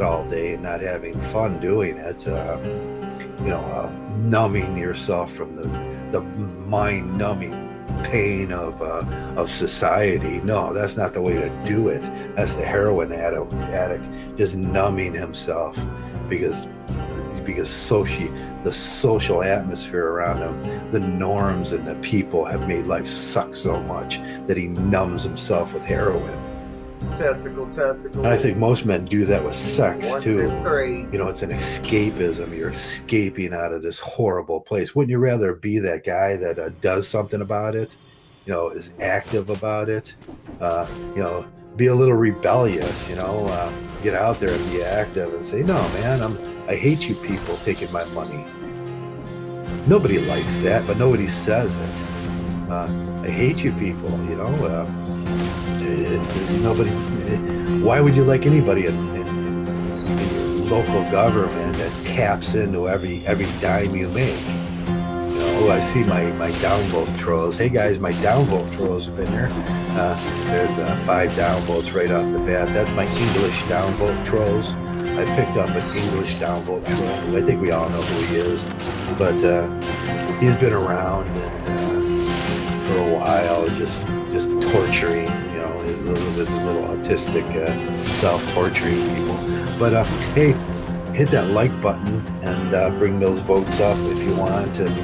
all day and not having fun doing it. Numbing yourself from the mind-numbing pain of society. No, that's not the way to do it. That's the heroin addict just numbing himself because the social atmosphere around him, the norms and the people have made life suck so much that he numbs himself with heroin. Testicle, testicle. And I think most men do that with sex One, too. 2, 3. It's an escapism. You're escaping out of this horrible place. Wouldn't you rather be that guy that does something about it? Is active about it. Be a little rebellious. Get out there and be active and say, "No, man, I hate you people taking my money." Nobody likes that, but nobody says it. I hate you people. It's nobody. Why would you like anybody in your local government that taps into every dime you make? I see my downvote trolls. Hey guys, my downvote trolls have been here. There's 5 downvotes right off the bat. That's my English downvote trolls. I picked up an English downvote troll. I think we all know who he is, but he's been around for a while, just torturing, his little autistic self-torturing people. But hey, hit that like button and bring those votes up if you want. And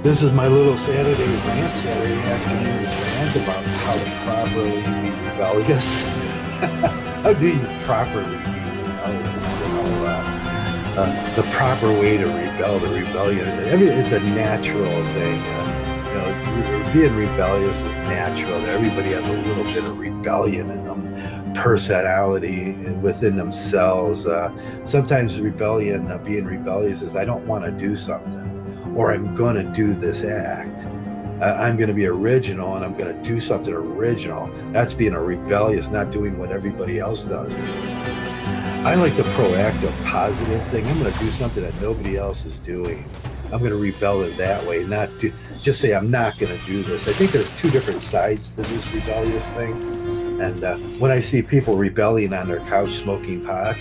this is my little Saturday afternoon rant about how to properly be rebellious. How do you properly be rebellious? The proper way to rebel, the rebellion. It's a natural thing. Being rebellious is natural. Everybody has a little bit of rebellion in them, personality within themselves. Sometimes being rebellious is I don't want to do something, or I'm going to do this act. I'm going to be original and I'm going to do something original. That's being a rebellious, not doing what everybody else does. I like the proactive, positive thing. I'm going to do something that nobody else is doing. I'm going to rebel in that way, not just say I'm not going to do this. I think there's 2 different sides to this rebellious thing. And when I see people rebelling on their couch smoking pot,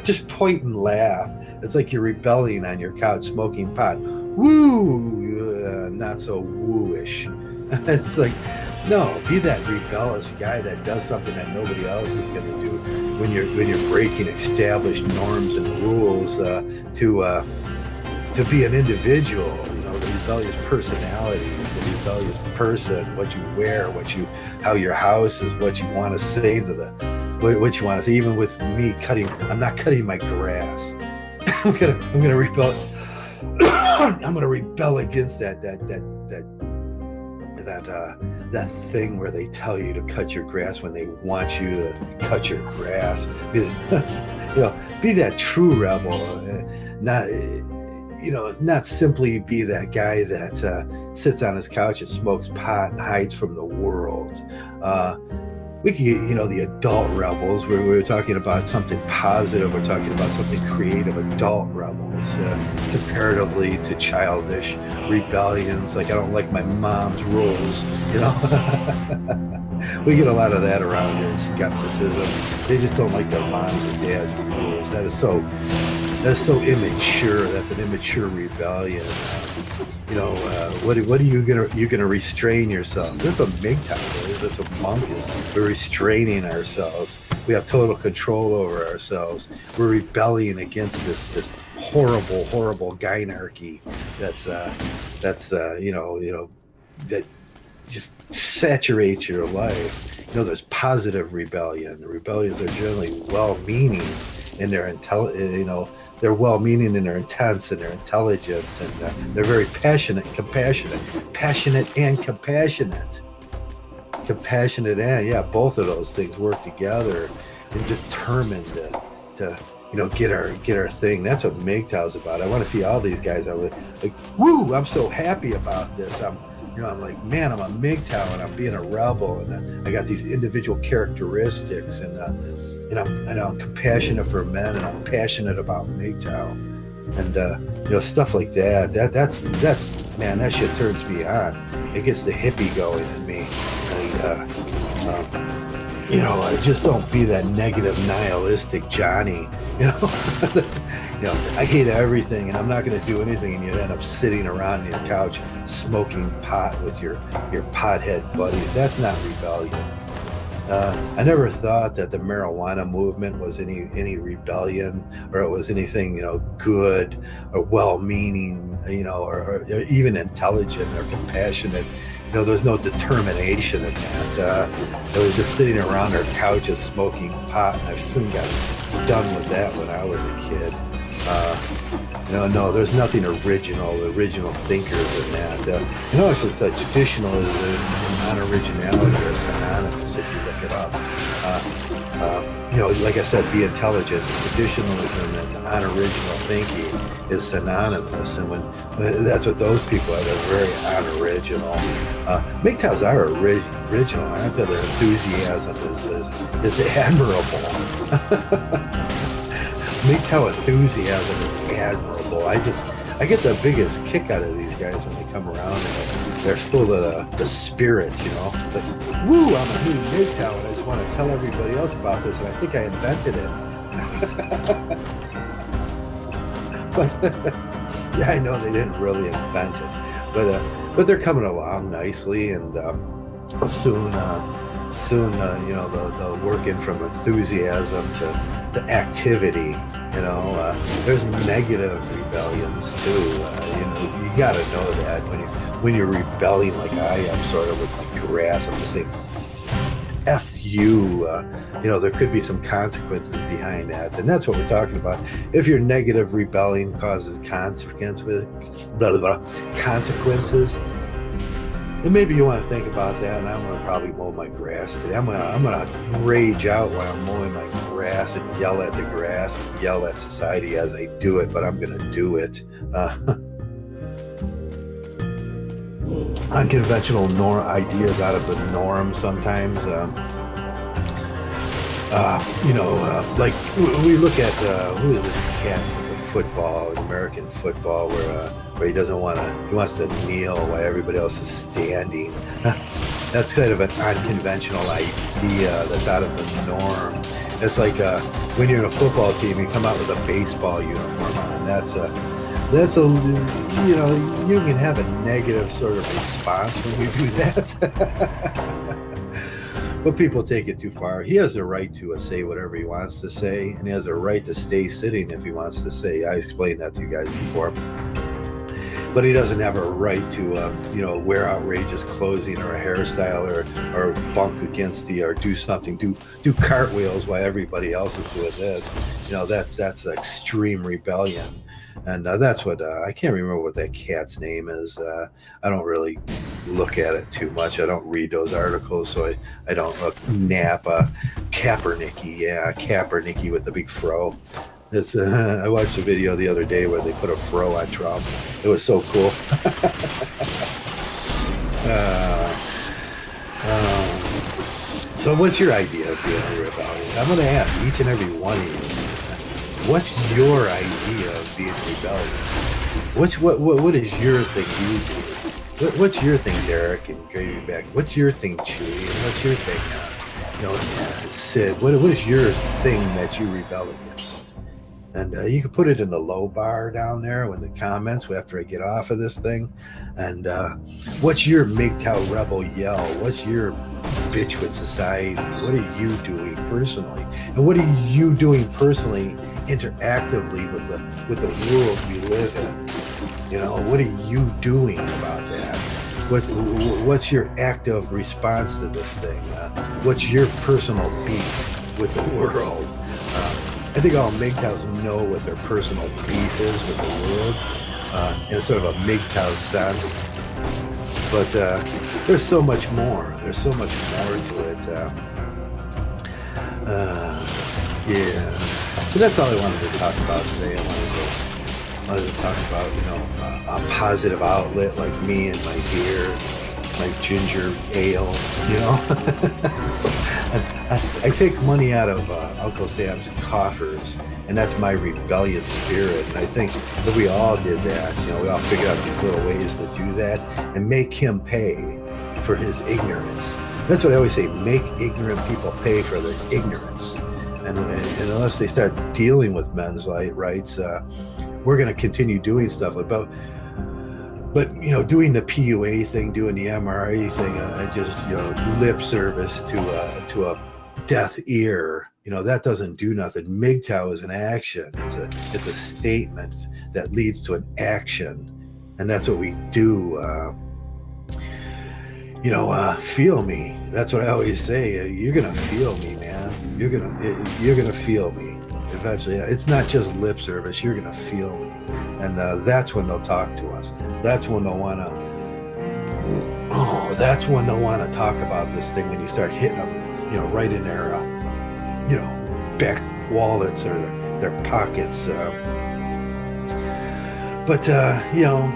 just point and laugh. It's like you're rebelling on your couch smoking pot. Woo! Not so wooish. It's like, no, be that rebellious guy that does something that nobody else is going to do. When you're breaking established norms and rules to be an individual, the rebellious personality is the rebellious person. What you wear, how your house is, what you want to say what you want to say. Even with me I'm not cutting my grass. I'm gonna rebel. I'm gonna rebel against that thing where they tell you to cut your grass when they want you to cut your grass. Be that true rebel, not simply be that guy that sits on his couch and smokes pot and hides from the world. We can get, the adult rebels, where we're talking about something positive. We're talking about something creative, adult rebels, comparatively to childish rebellions. Like, I don't like my mom's rules, We get a lot of that around here in skepticism. They just don't like their moms and dad's rules. That's so immature. That's an immature rebellion. What are you gonna restrain yourself? That's what MGTOW is. That's what monk is. We're restraining ourselves. We have total control over ourselves. We're rebelling against this horrible gynarchy that just saturates your life. There's positive rebellion. The rebellions are generally well-meaning in their they're well-meaning in their intents and their intelligence, and they're very passionate and compassionate. Both of those things work together and determined to get our thing. That's what MGTOW's about. I want to see all these guys. I'm like, woo! I'm so happy about this. I'm like, man, I'm a MGTOW and I'm being a rebel, and I got these individual characteristics, and I'm compassionate for men, and I'm passionate about MGTOW, and stuff like that. That's man, that shit turns me on. It gets the hippie going in me, and just don't be that negative nihilistic Johnny. That's, I hate everything and I'm not going to do anything, and you end up sitting around on your couch smoking pot with your pothead buddies. That's not rebellion. I never thought that the marijuana movement was any rebellion, or it was anything good or well-meaning, or even intelligent or compassionate. There's no determination in that. It was just sitting around our couches smoking pot, and I soon got done with that when I was a kid. No, there's nothing original thinkers in that. It's like traditionalism and non-originality are synonymous if you look it up. Like I said, be intelligent. Traditionalism and non-original thinking is synonymous, and when that's what those people are. They're very unoriginal. MGTOWs are original, aren't they? Their enthusiasm is admirable. MGTOW enthusiasm is admirable. I get the biggest kick out of these guys when they come around and they're full of the spirit, Like, woo, I'm a new MGTOW and I just want to tell everybody else about this, and I think I invented it. But yeah, I know they didn't really invent it, but they're coming along nicely, and soon they'll work in from enthusiasm to activity. There's negative rebellions too. You got to know that when you're rebelling like I am, sort of with my grass. I'm just saying, F you. There could be some consequences behind that, and that's what we're talking about. If your negative rebelling causes consequences, and maybe you want to think about that. And I'm going to probably mow my grass today. I'm going to rage out while I'm mowing my grass and yell at the grass and yell at society as I do it. But I'm going to do it. Unconventional ideas out of the norm sometimes. Like we look at who is this cat? Football, American football, where he doesn't he wants to kneel while everybody else is standing. That's kind of an unconventional idea that's out of the norm. It's like when you're in a football team, you come out with a baseball uniform on. That's a you can have a negative sort of response when you do that. But people take it too far. He has a right to say whatever he wants to say, and he has a right to stay sitting if he wants to say. I explained that to you guys before. But he doesn't have a right to, wear outrageous clothing or a hairstyle or bunk against or do something, do cartwheels while everybody else is doing this. That's extreme rebellion. And that's what, I can't remember what that cat's name is. I don't really look at it too much. I don't read those articles, so I don't look. Kaepernick with the big fro. I watched a video the other day where they put a fro on Trump. It was so cool. So what's your idea of being a rebellion? I'm going to ask each and every one of you. What's your idea of being rebellious? What is your thing you do? What's your thing, Derek and Gravy Back? What's your thing, Chewy? And what's your thing, Sid? What is your thing that you rebel against? And you can put it in the low bar down there in the comments after I get off of this thing. And what's your MGTOW rebel yell? What's your bitch with society? What are you doing personally? And what are you doing personally interactively with the world we live in? What are you doing about that? What's your active response to this thing? What's your personal beef with the world? I think all MGTOWs know what their personal beef is with the world, in sort of a MGTOW sense. But there's so much more. There's so much more to it. Yeah. So that's all I wanted to talk about today. I wanted to talk about, a positive outlet like me and my beer, my ginger ale, I take money out of Uncle Sam's coffers, and that's my rebellious spirit. And I think if we all did that, we all figured out these little ways to do that and make him pay for his ignorance. That's what I always say, make ignorant people pay for their ignorance. And unless they start dealing with men's rights, we're going to continue doing stuff about. But doing the PUA thing, doing the MRA thing, just lip service to a deaf ear. That doesn't do nothing. MGTOW is an action. It's a statement that leads to an action, and that's what we do. Feel me. That's what I always say. You're gonna feel me, man. You're gonna feel me eventually. It's not just lip service. You're gonna feel me, and that's when they'll talk to us. That's when they'll wanna. Oh, that's when they'll wanna talk about this thing. When you start hitting them, right in their, back wallets or their pockets. But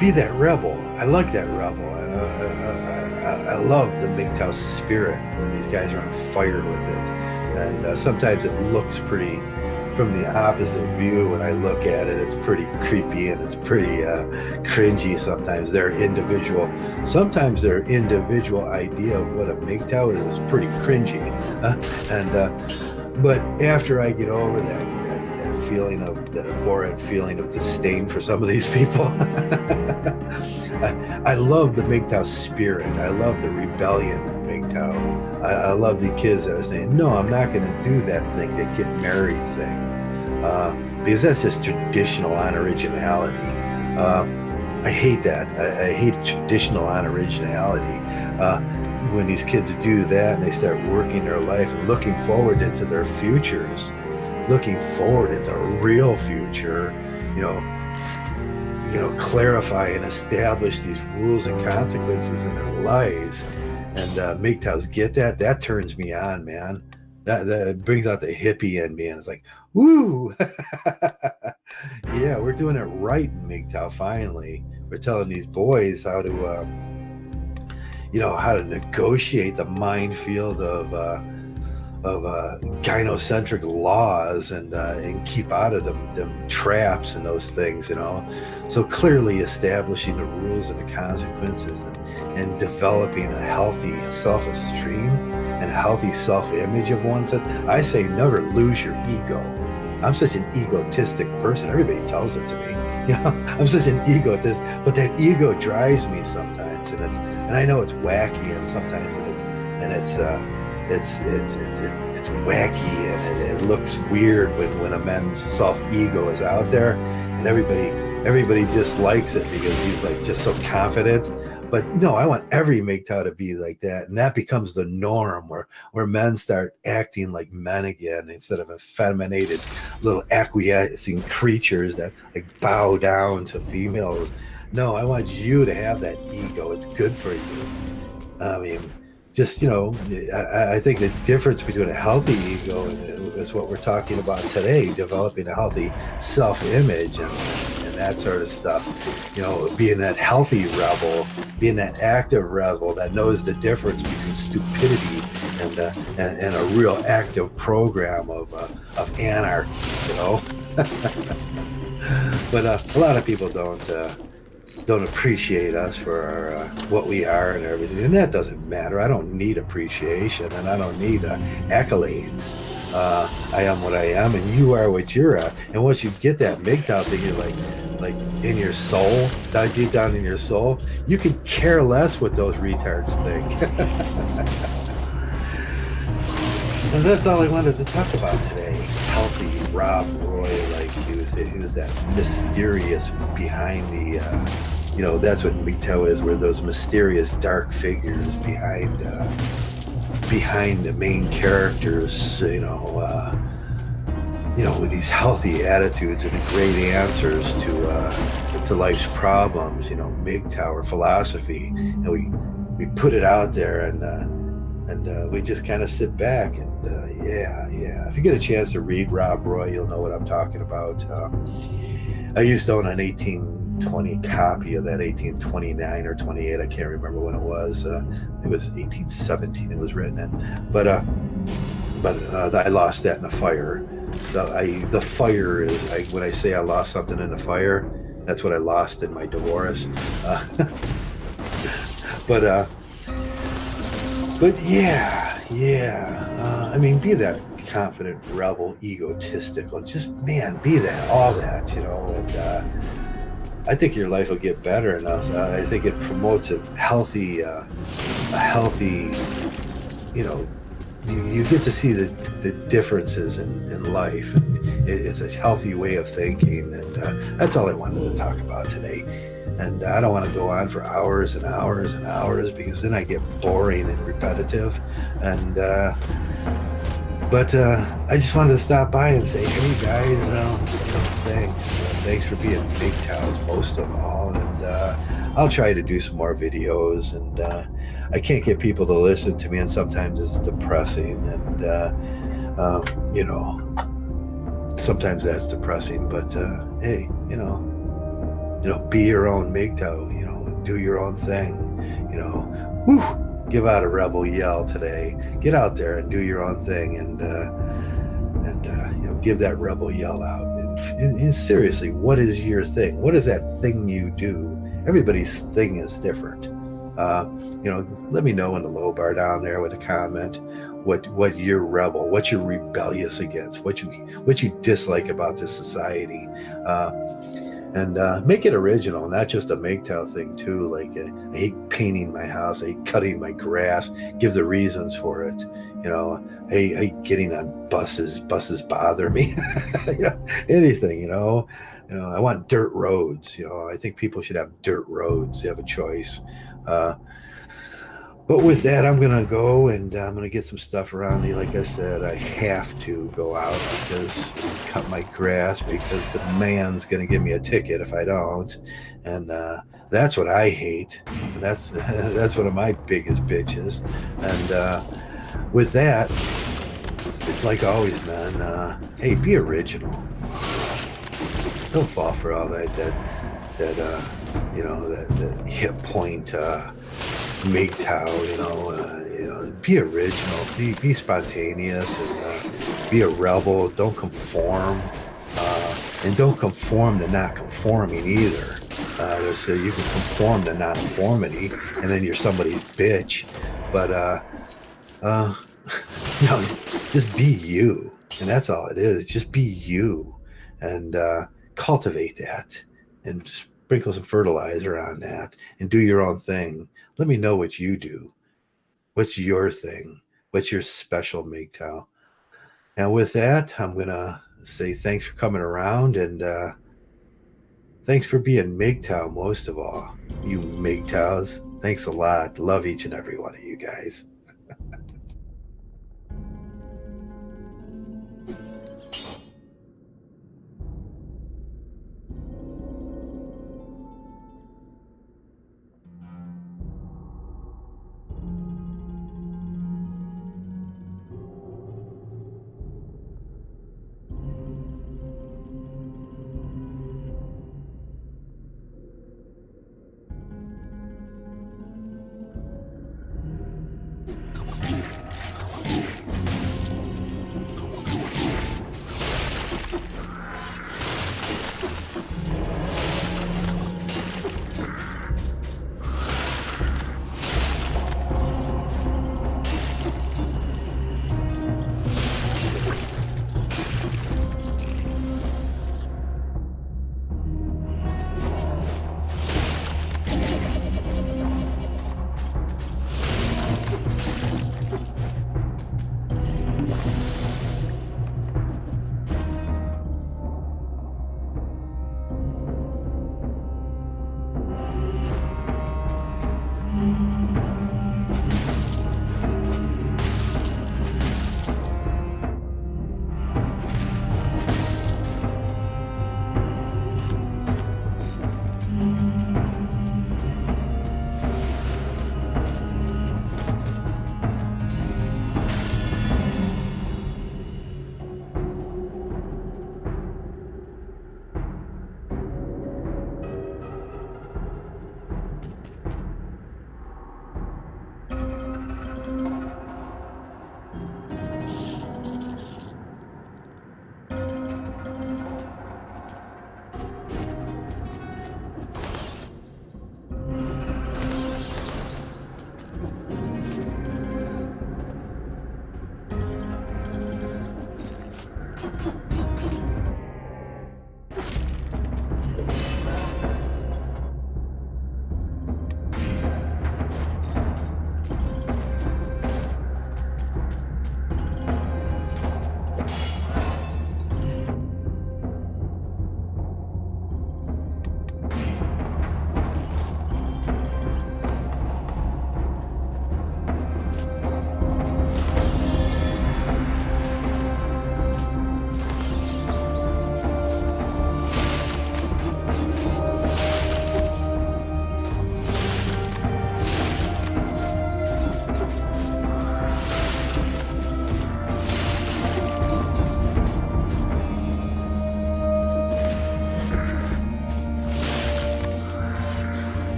be that rebel. I like that rebel. I love the MGTOW spirit when these guys are on fire with it. And sometimes it looks pretty, from the opposite view, when I look at it, it's pretty creepy and it's pretty cringy sometimes. Sometimes their individual idea of what a MGTOW is pretty cringy. But after I get over that feeling of, that abhorrent feeling of disdain for some of these people, I love the MGTOW spirit. I love the rebellion in MGTOW. I love the kids that are saying, no, I'm not going to do that thing, that get married thing. Because that's just traditional unoriginality. I hate that. I hate traditional unoriginality. When these kids do that and they start working their life and looking forward into their futures, looking forward into a real future, clarify and establish these rules and consequences in their lives. And MGTOWs get that. That turns me on, man. That brings out the hippie in me, and it's like, woo! Yeah, we're doing it right in MGTOW. Finally, we're telling these boys how to, how to negotiate the minefield of gynocentric laws and keep out of them traps and those things, So clearly establishing the rules and the consequences and developing a healthy self-esteem and a healthy self-image of oneself. I say never lose your ego. I'm such an egotistic person. Everybody tells it to me. I'm such an egotist, but that ego drives me sometimes, and I know it's wacky, and sometimes it's wacky, and it looks weird when a man's self-ego is out there, and everybody dislikes it because he's like just so confident. But no, I want every MGTOW to be like that, and that becomes the norm, where men start acting like men again instead of effeminated little acquiescing creatures that like bow down to females. No, I want you to have that ego. It's good for you. I mean, just, I think the difference between a healthy ego is what we're talking about today, developing a healthy self-image and that sort of stuff. Being that healthy rebel, being that active rebel that knows the difference between stupidity and a real active program of anarchy, But a lot of people don't appreciate us for our, what we are and everything, and that doesn't matter. I don't need appreciation, and I don't need accolades. I am what I am, and you are what you're at. And once you get that MGTOW thing, you're like in your soul, deep down in your soul, you can care less what those retards think. And that's all I wanted to talk about today. Healthy Rob Roy, he was that mysterious behind the, that's what MGTOW is. We're those mysterious dark figures behind the main characters, with these healthy attitudes and great answers to life's problems, MGTOW or philosophy, and we put it out there, and we just kind of sit back and yeah. If you get a chance to read Rob Roy, you'll know what I'm talking about. I used to own an 1820 copy of that, 1829 or 28. I can't remember when it was. It was 1817. It was written in, but I lost that in a fire. So the fire is when I say I lost something in the fire, that's what I lost in my divorce. But But I mean, be that confident, rebel, egotistical. Just man, be that, all that, And I think your life will get better enough. I think it promotes a healthy, you know, you get to see the differences in life, and it's a healthy way of thinking, and that's all I wanted to talk about today. And I don't want to go on for hours and hours and hours because then I get boring and repetitive. And but I just wanted to stop by and say, hey guys, thanks for being big towns most of all, and I'll try to do some more videos. And I can't get people to listen to me, and sometimes it's depressing, and you know, sometimes that's depressing. But hey, be your own MGTOW, do your own thing, whew, give out a rebel yell today. Get out there and do your own thing, and give that rebel yell out. And seriously, what is your thing? What is that thing you do? Everybody's thing is different. Let me know in the low bar down there with a comment what you're rebel, what you're rebellious against, what you dislike about this society. And make it original, not just a MGTOW thing too. Like I hate painting my house, I hate cutting my grass. Give the reasons for it. I hate getting on buses. Buses bother me. Anything. I want dirt roads. I think people should have dirt roads. They have a choice. Uh, but with that, I'm gonna go, and I'm gonna get some stuff around me. Like I said, I have to go out because cut my grass, because the man's gonna give me a ticket if I don't, and that's what I hate. And that's that's one of my biggest bitches. And with that, it's like always, man. Hey, be original. Don't fall for all that hit point. MGTOW, be original, be spontaneous, and be a rebel. Don't conform, and don't conform to not conforming either. So you can conform to non-conformity, and then you're somebody's bitch. But uh, just be you, and that's all it is. Just be you, and cultivate that, and sprinkle some fertilizer on that, and do your own thing. Let me know what you do. What's your thing? What's your special MGTOW? And with that, I'm gonna say thanks for coming around, and thanks for being MGTOW most of all. You MGTOWs, thanks a lot. Love each and every one of you guys.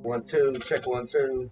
1, 2, check 1, 2.